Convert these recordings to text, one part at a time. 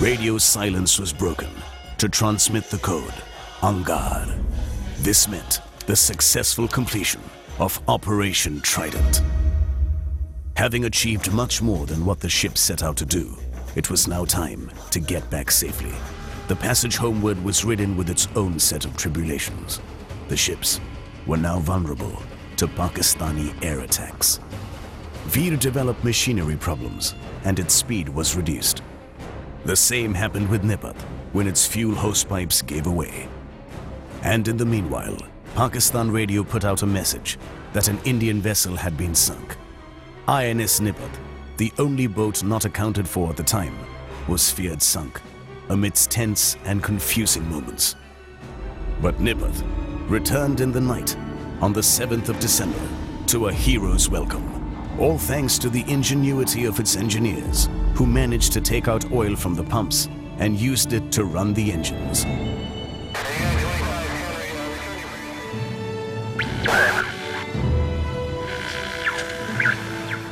Radio silence was broken to transmit the code, En garde. This meant the successful completion of Operation Trident. Having achieved much more than what the ship set out to do, it was now time to get back safely. The passage homeward was ridden with its own set of tribulations. The ships were now vulnerable to Pakistani air attacks. Veer developed machinery problems and its speed was reduced. The same happened with Nite when its fuel hosepipes gave away. And in the meanwhile, Pakistan Radio put out a message that an Indian vessel had been sunk. INS Nite, the only boat not accounted for at the time, was feared sunk amidst tense and confusing moments. But Nite returned in the night on the 7th of December to a hero's welcome, all thanks to the ingenuity of its engineers who managed to take out oil from the pumps and used it to run the engines.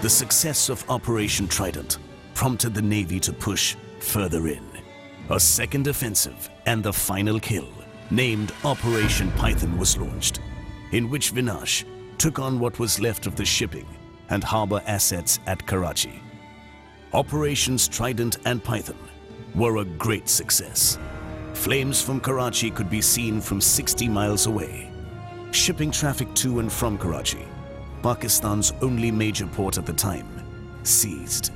The success of Operation Trident prompted the Navy to push further in. A second offensive and the final kill, named Operation Python, was launched, in which Vinash took on what was left of the shipping and harbor assets at Karachi. Operations Trident and Python were a great success. Flames from Karachi could be seen from 60 miles away. Shipping traffic to and from Karachi, Pakistan's only major port at the time, ceased.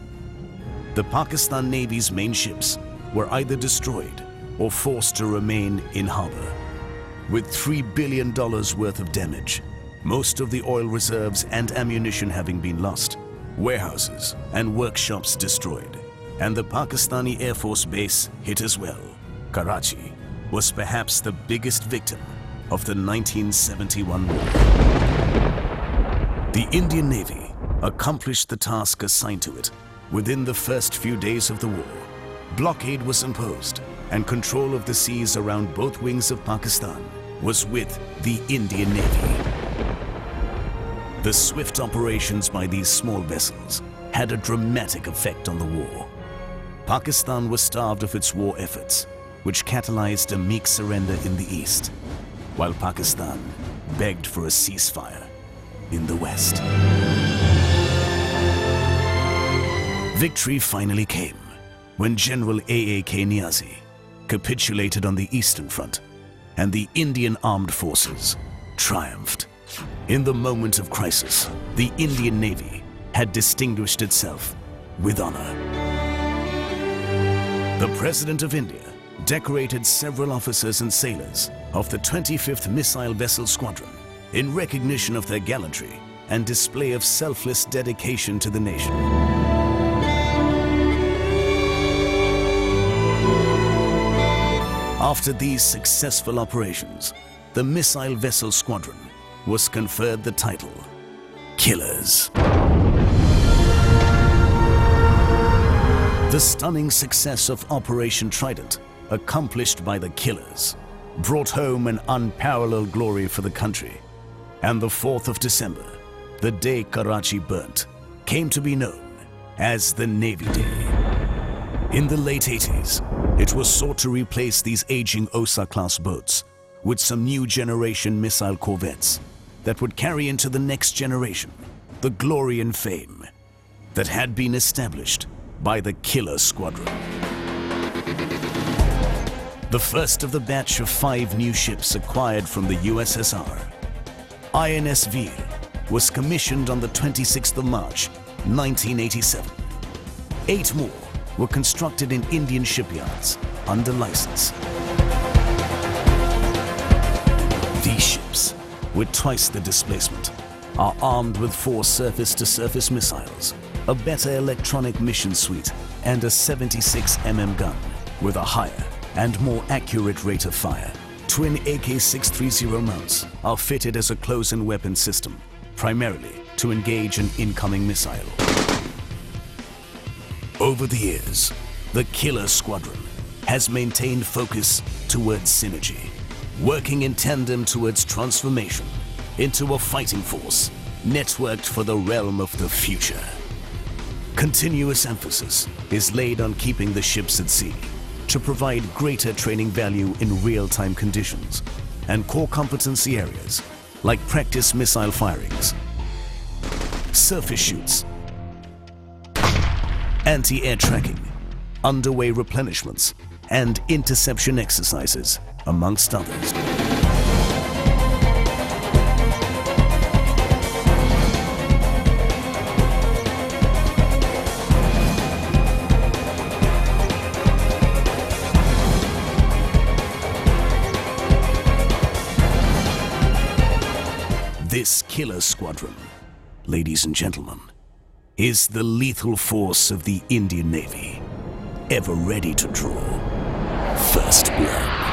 The Pakistan Navy's main ships were either destroyed or forced to remain in harbor. With $3 billion worth of damage, most of the oil reserves and ammunition having been lost, warehouses and workshops destroyed, and the Pakistani Air Force base hit as well, Karachi was perhaps the biggest victim of the 1971 war. The Indian Navy accomplished the task assigned to it within the first few days of the war. Blockade was imposed, and control of the seas around both wings of Pakistan was with the Indian Navy. The swift operations by these small vessels had a dramatic effect on the war. Pakistan was starved of its war efforts, which catalyzed a meek surrender in the east, while Pakistan begged for a ceasefire in the west. Victory finally came when General A.A.K. Niazi capitulated on the Eastern Front, and the Indian armed forces triumphed. In the moment of crisis, the Indian Navy had distinguished itself with honor. The President of India decorated several officers and sailors of the 25th Missile Vessel Squadron in recognition of their gallantry and display of selfless dedication to the nation. After these successful operations, the Missile Vessel Squadron was conferred the title Killers. The stunning success of Operation Trident, accomplished by the Killers, brought home an unparalleled glory for the country. And the 4th of December, the day Karachi burnt, came to be known as the Navy Day. In the late 80s, it was sought to replace these aging OSA-class boats with some new generation missile corvettes that would carry into the next generation the glory and fame that had been established by the Killer Squadron. The first of the batch of 5 new ships acquired from the USSR, INS Veer, was commissioned on the 26th of March, 1987. 8 more were constructed in Indian shipyards under license. These ships, with twice the displacement, are armed with 4 surface-to-surface missiles, a better electronic mission suite, and a 76 mm gun with a higher and more accurate rate of fire. Twin AK-630 mounts are fitted as a close-in weapon system, primarily to engage an incoming missile. Over the years, the Killer Squadron has maintained focus towards synergy, working in tandem towards transformation into a fighting force networked for the realm of the future. Continuous emphasis is laid on keeping the ships at sea, to provide greater training value in real-time conditions and core competency areas like practice missile firings, surface shoots, anti-air tracking, underway replenishments, and interception exercises, amongst others. This killer squadron, ladies and gentlemen, is the lethal force of the Indian Navy, ever ready to draw first blood.